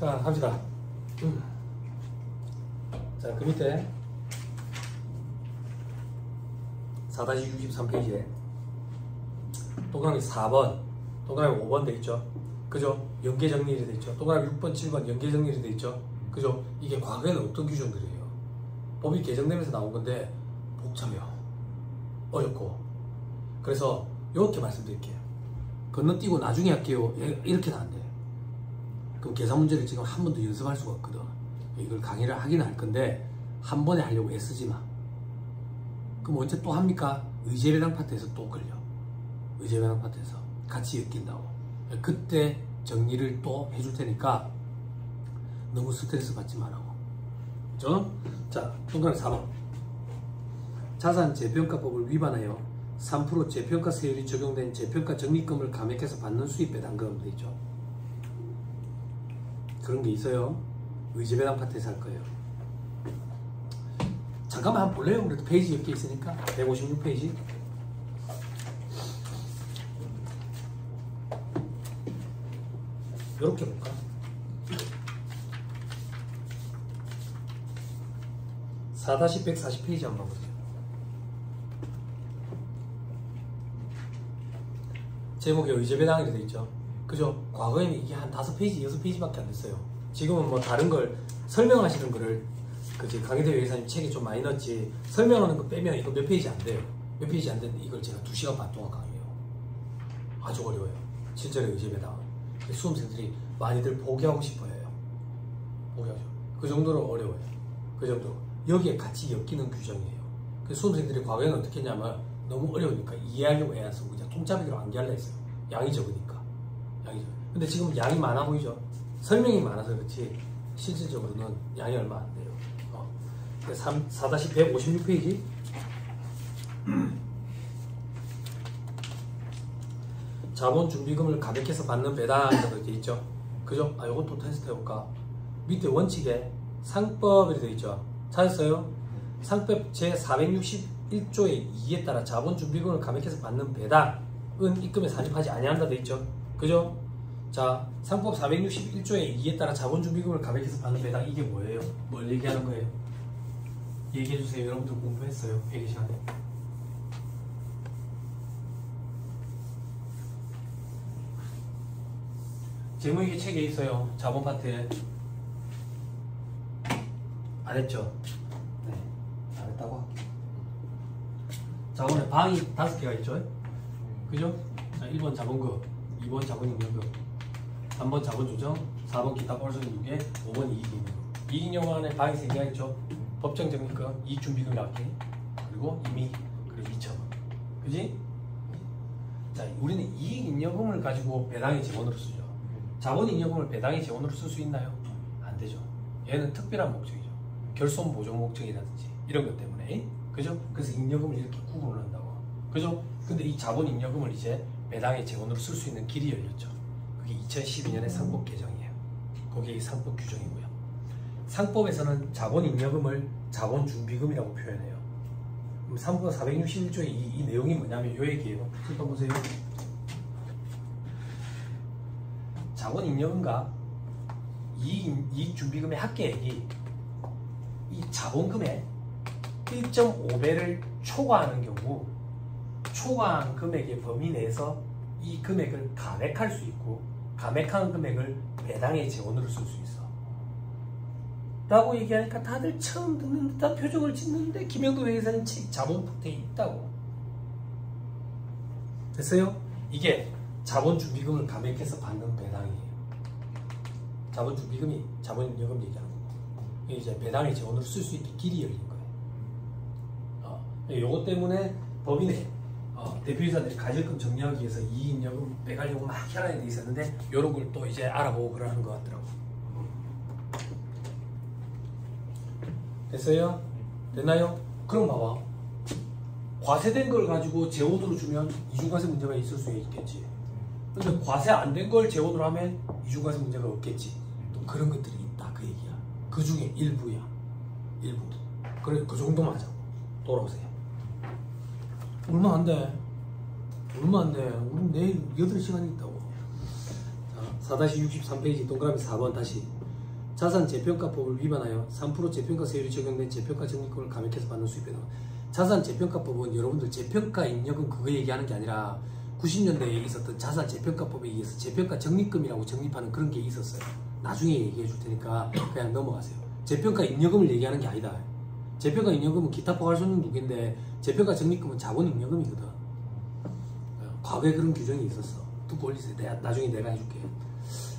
자, 합시다. 자, 그 밑에 4-63페이지에 동그라미 4번, 동그라미 5번 돼 있죠. 그죠? 연계 정리이 돼 있죠. 동그라미 6번, 7번 연계 정리이 돼 있죠. 그죠? 이게 과거에는 어떤 규정들이에요? 법이 개정되면서 나온 건데 복잡해요. 어렵고. 그래서 이렇게 말씀드릴게요. 건너뛰고 나중에 할게요. 이렇게는 안 돼. 그럼 계산 문제를 지금 한 번 더 연습할 수가 없거든. 이걸 강의를 하긴 할 건데 한 번에 하려고 애쓰지 마. 그럼 언제 또 합니까? 의제배당 파트에서 또 걸려. 의제배당 파트에서 같이 엮인다고. 그때 정리를 또 해줄 테니까 너무 스트레스 받지 말라고. 그죠? 자, 동그라미 4번. 자산 재평가법을 위반하여 3% 재평가 세율이 적용된 재평가 적립금을 감액해서 받는 수입 배당금 돼 있죠. 그런 게 있어요. 의제배당 파트에서 할 거예요. 잠깐만 한번 볼래요? 그래도 페이지 몇 개 있으니까. 156페이지. 이렇게 볼까? 4-140페이지 한번 보세요. 제목에 의제배당이 되어 있죠. 그죠? 과거에는 이게 한 5페이지, 6페이지밖에 안 됐어요. 지금은 뭐 다른 걸 설명하시는 거를 그 강의대 회사님 책에 좀 많이 넣었지, 설명하는 거 빼면 이거 몇 페이지 안 돼요. 몇 페이지 안 되는데 이걸 제가 2시간 반 동안 강의해요. 아주 어려워요. 실제로 의제배당. 수험생들이 많이들 포기하고 싶어 해요. 포기하죠. 그 정도로 어려워요. 그 정도로. 여기에 같이 엮이는 규정이에요. 그래서 수험생들이 과거에는 어떻게 했냐면 너무 어려우니까 이해하려고 애 안 쓰고 그냥 통짜배기로 암기하려 했어요. 양이 적으니까. 양이 적으니까. 근데 지금 양이 많아 보이죠? 설명이 많아서 그렇지 실질적으로는 양이 얼마 안 돼요. 4-156페이지. 자본준비금을 감액해서 받는 배당이라고 되어 있죠. 그죠? 아, 요것도 테스트 해볼까? 밑에 원칙에 상법이 되어 있죠. 찾았어요? 상법 제461조의 2에 따라 자본준비금을 감액해서 받는 배당은 입금에 산입하지 아니한다 되어 있죠. 그죠? 자, 상법 461조의 2에 따라 자본준비금을 감액해서 받는 배당, 이게 뭐예요? 뭘 얘기하는 거예요? 얘기해주세요. 여러분들 공부했어요. 회계 시간에. 재무회계 책에 있어요. 자본 파트에. 안 했죠? 네. 안 했다고 할게요. 자본에 방이 5개가 있죠? 그죠? 자, 1번 자본금, 2번 자본잉여금, 3번 자본조정, 4번 기타 뻘소는 6개, 5번 이익잉여금. 이익잉여금 안에 방이 3개가 있죠? 법정적립금, 이익준비금이라고 해. 그리고 이미, 그리고 2,000원. 그지? 자, 우리는 이익잉여금을 가지고 배당의 재원으로 쓰죠. 자본잉여금을 배당의 재원으로 쓸 수 있나요? 안 되죠. 얘는 특별한 목적이죠. 결손 보존 목적이라든지 이런 것 때문에. 그죠? 그래서 잉여금을 이렇게 구분을 한다고. 그죠? 근데 이 자본잉여금을 이제 배당의 재원으로 쓸 수 있는 길이 열렸죠. 그게 2012년에 상법 개정이에요. 거기에 상법 규정이고요. 상법에서는 자본잉여금을 자본준비금이라고 표현해요. 그럼 상법 461조의 이 내용이 뭐냐면 요 얘기예요. 한번 보세요. 자본잉여금과 이익준비금의 합계액이 이 자본금의 1.5배를 초과하는 경우 초과한 금액의 범위 내에서 이 금액을 감액할 수 있고 감액한 금액을 배당의 재원으로 쓸 수 있어 라고 얘기하니까 다들 처음 듣는 듯한 표정을 짓는데 김영도 회계사님 책 자본 파트에 있다고. 됐어요? 이게 자본준비금을 감액해서 받는 배당이에요. 자본준비금이 자본잉여금 얘기하는 거고 이게 이제 배당의 재원으로 쓸 수 있게 길이 열린 거예요. 요것 때문에 법인에 대표이사들이 가질금 정리하기 위해서 이익잉여금 빼가려고 막 혈안이 돼 있었는데 요런 걸 또 이제 알아보고 그러는 것 같더라고. 됐어요? 됐나요? 그럼 봐봐. 과세된 걸 가지고 재원으로 주면 이중과세 문제가 있을 수 있겠지. 근데 과세 안 된 걸 재원으로 하면 이중과세 문제가 없겠지. 또 그런 것들이 있다 그 얘기야. 그 중에 일부야. 일부. 그래, 그 정도만 하자고. 돌아오세요. 얼마 안 돼. 얼마 안 돼. 우리 내일 8시간이 있다고. 자, 4-63페이지 동그라미 4번 다시. 자산 재평가법을 위반하여 3% 재평가세율이 적용된 재평가 적립금을 감액해서 받는 수입배당. 자산 재평가법은 여러분들 재평가 입력은 그거 얘기하는 게 아니라 90년대에 있었던 자산 재평가법에 의해서 재평가 적립금이라고 적립하는 그런 게 있었어요. 나중에 얘기해 줄 테니까 그냥 넘어가세요. 재평가 입력금을 얘기하는 게 아니다. 재평가 입력금은 기타 포괄손익 누계인데 재평가 적립금은 자본 입력금이거든. 과거에 그런 규정이 있었어. 듣고 올리세요. 나중에 내가 해줄게.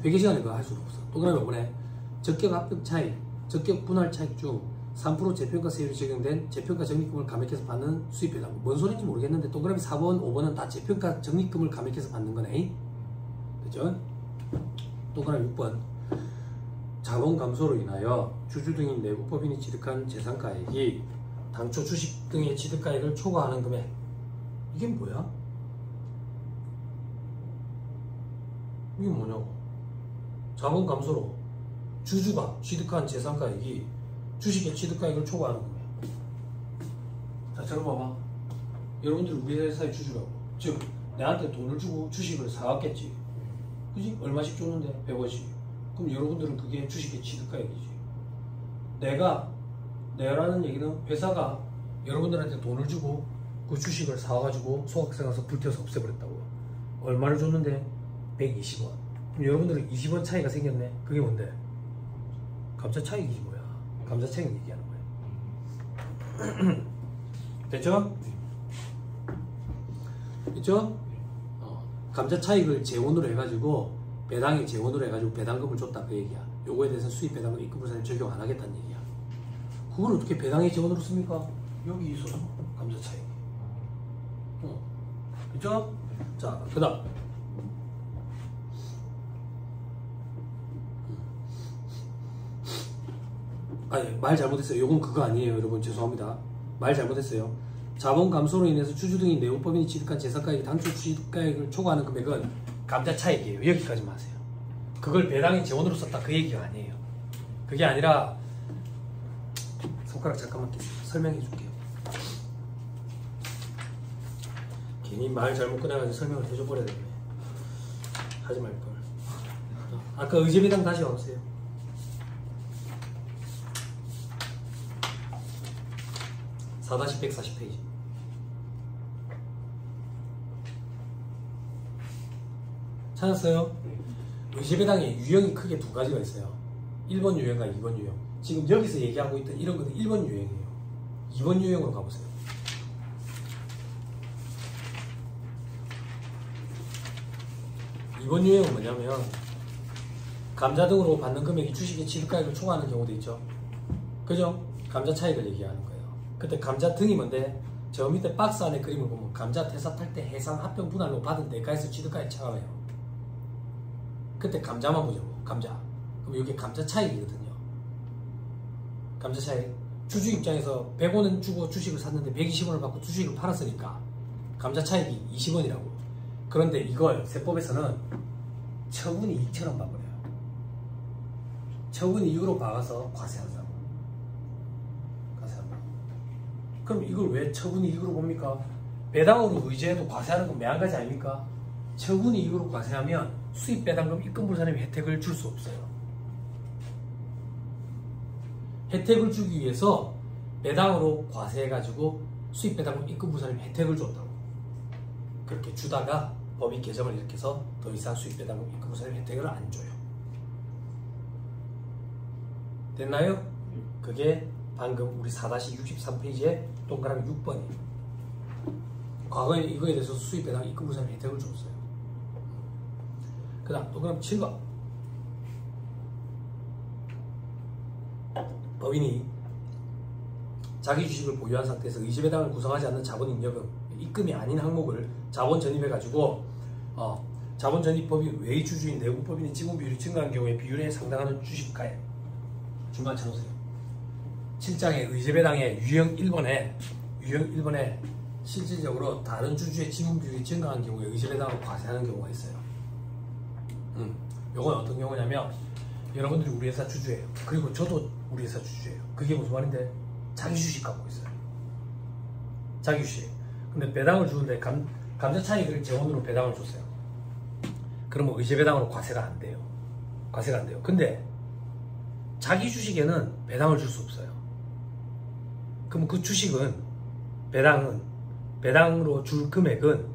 회계 시간에 그거 할 수도 없어. 또 그다음에 이번에 적격 합격 차익, 적격 분할 차익 중 3% 재평가세율이 적용된 재평가 적립금을 감액해서 받는 수입배당. 뭔 소리인지 모르겠는데 동그라미 4번, 5번은 다 재평가 적립금을 감액해서 받는 거네. 그죠? 동그라미 6번. 자본 감소로 인하여 주주 등인 내부법인이 취득한 재산가액이 당초 주식 등의 취득가액을 초과하는 금액. 이게 뭐야? 이게 뭐냐고. 자본 감소로 주주가 취득한 재산가액이 주식의 취득가액을 초과하는 거예요. 자, 들어봐봐. 여러분들이 우리 회사의 주주라고. 즉, 내한테 돈을 주고 주식을 사왔겠지. 그지? 얼마씩 줬는데? 100원씩. 그럼 여러분들은 그게 주식의 취득가액이지. 내라는 얘기는 회사가 여러분들한테 돈을 주고 그 주식을 사와가지고 소각세 가서 불태워서 없애버렸다고. 얼마를 줬는데? 120원. 그럼 여러분들은 20원 차이가 생겼네. 그게 뭔데? 감자 차익이지 뭐야. 감자 차익 얘기하는 거야. 됐죠? 됐죠? 감자 차익을 재원으로 해가지고 배당이 재원으로 해가지고 배당금을 줬다 그 얘기야. 요거에 대해서 수입 배당금 입금부사님 적용 안 하겠다는 얘기야. 그걸 어떻게 배당의 재원으로 씁니까? 여기 있어서 감자 차익. 됐죠? 자, 그 다음. 아니, 말 잘못했어요. 요건 그거 아니에요. 여러분 죄송합니다. 말 잘못했어요. 자본 감소로 인해서 주주 등이 내부법인이 취득한 재산가액이 당초 취득가액을 초과하는 금액은 감자 차익이에요. 여기까지만 하세요. 그걸 배당의 재원으로 썼다 그 얘기가 아니에요. 그게 아니라 손가락 잠깐만 설명해 줄게요. 괜히 말 잘못 꺼내가지고 설명을 해줘 버려야 되네. 하지 말걸. 아까 의제배당 다시 와보세요. (4-140페이지) 찾았어요? 의제배당의 유형이 크게 두 가지가 있어요. 1번 유형과 2번 유형. 지금 여기서 얘기하고 있던 이런 것은 1번 유형이에요. 2번 유형으로 가보세요. 2번 유형은 뭐냐면 감자 등으로 받는 금액이 주식의 취득가액을 초과하는 경우도 있죠. 그죠? 감자 차익을 얘기하는 거예요. 그때 감자 등이 뭔데? 저 밑에 박스 안에 그림을 보면 감자 퇴사 탈 때 해상 합병 분할로 받은 대가에서 취득가액 차감해요. 그때 감자만 보자고. 감자. 그럼 이게 감자 차익이거든요. 감자 차익. 주주 입장에서 100원은 주고 주식을 샀는데 120원을 받고 주식을 팔았으니까 감자 차익이 20원이라고. 그런데 이걸 세법에서는 처분 이익처럼 봐버려요. 처분 이익으로 박아서 과세한다고. 그럼 이걸 왜 처분 이익으로 봅니까? 배당으로 의제해도 과세하는 건 매한가지 아닙니까? 처분 이익으로 과세하면 수입 배당금 입금불사님 혜택을 줄 수 없어요. 혜택을 주기 위해서 배당으로 과세해가지고 수입 배당금 입금불사님 혜택을 줬다고. 그렇게 주다가 법이 개정을 일으켜서 더 이상 수입 배당금 입금불사님 혜택을 안 줘요. 됐나요? 그게 방금 우리 4-63페이지에 동그라미 6번이에요. 과거에 이거에 대해서 수입 배당 입금불사님 혜택을 줬어요. 그 다음 동그라미 7번. 법인이 자기 주식을 보유한 상태에서 의제배당을 구성하지 않는 자본입력은 입금이 아닌 항목을 자본 전입해가지고 자본 전입법이 외주주인 내부법인의 지분 비율이 증가한 경우에 비율에 상당하는 주식가액 중간 쳐놓으세요. 7장의 의제배당의 유형 1번에 실질적으로 다른 주주의 지분 비율이 증가한 경우에 의제배당을 과세하는 경우가 있어요. 요건 어떤 경우냐면 여러분들이 우리 회사 주주예요. 그리고 저도 우리 회사 주주예요. 그게 무슨 말인데? 자기 주식 갖고 있어요. 자기 주식. 근데 배당을 주는데 감자 차익을 재원으로 배당을 줬어요. 그러면 의제배당으로 과세가 안 돼요. 과세가 안 돼요. 근데 자기 주식에는 배당을 줄 수 없어요. 그럼 그 주식은 배당으로 줄 금액은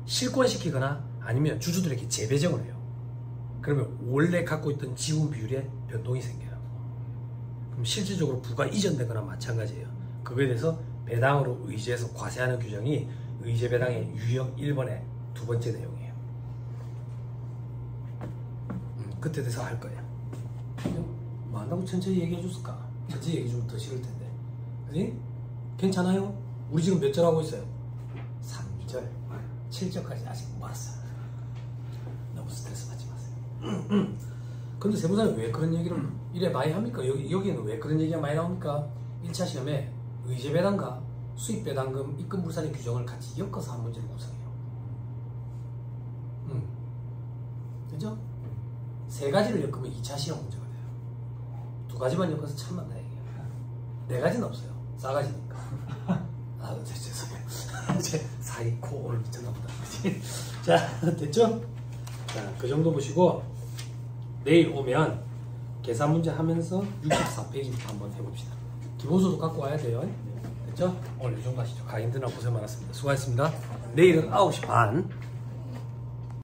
실권시키거나 아니면 주주들에게 재배정을 해요. 그러면 원래 갖고 있던 지분 비율에 변동이 생겨요. 그럼 실질적으로 부가 이전되거나 마찬가지예요. 그거에 대해서 배당으로 의제해서 과세하는 규정이 의제 배당의 유형 1번의 두 번째 내용이에요. 그때 대해서 알 거예요. 뭐 한다고 천천히 얘기해 줬을까? 천천히 얘기해 주면 더 싫을 텐데. 그지? 괜찮아요? 우리 지금 몇 절 하고 있어요? 3절. 7절까지 아직 못 봤어요. 너무 스트레스 받지 마세요. 근데 세무사는 왜 그런 얘기를 이래 많이 합니까? 여기는 왜 그런 얘기가 많이 나옵니까? 1차 시험에 의제배당과 수입배당금 입금불산의 규정을 같이 엮어서 한 문제를 구성해요. 그죠? 세 가지를 엮으면 2차 시험 문제가 돼요. 두 가지만 엮어서 참만다 얘기예요. 네 가지는 없어요. 싸가지니까. 아, 죄송해요. 제 사이 코 오늘 미쳤나 보다. 자, 됐죠? 자, 그 정도 보시고 내일 오면 계산 문제 하면서 64페이지부터 한번 해봅시다. 기본소도 갖고 와야 돼요. 됐죠? 오늘 이 정도 하시죠. 강의들나 고생 많았습니다. 수고하셨습니다. 내일은 9시 반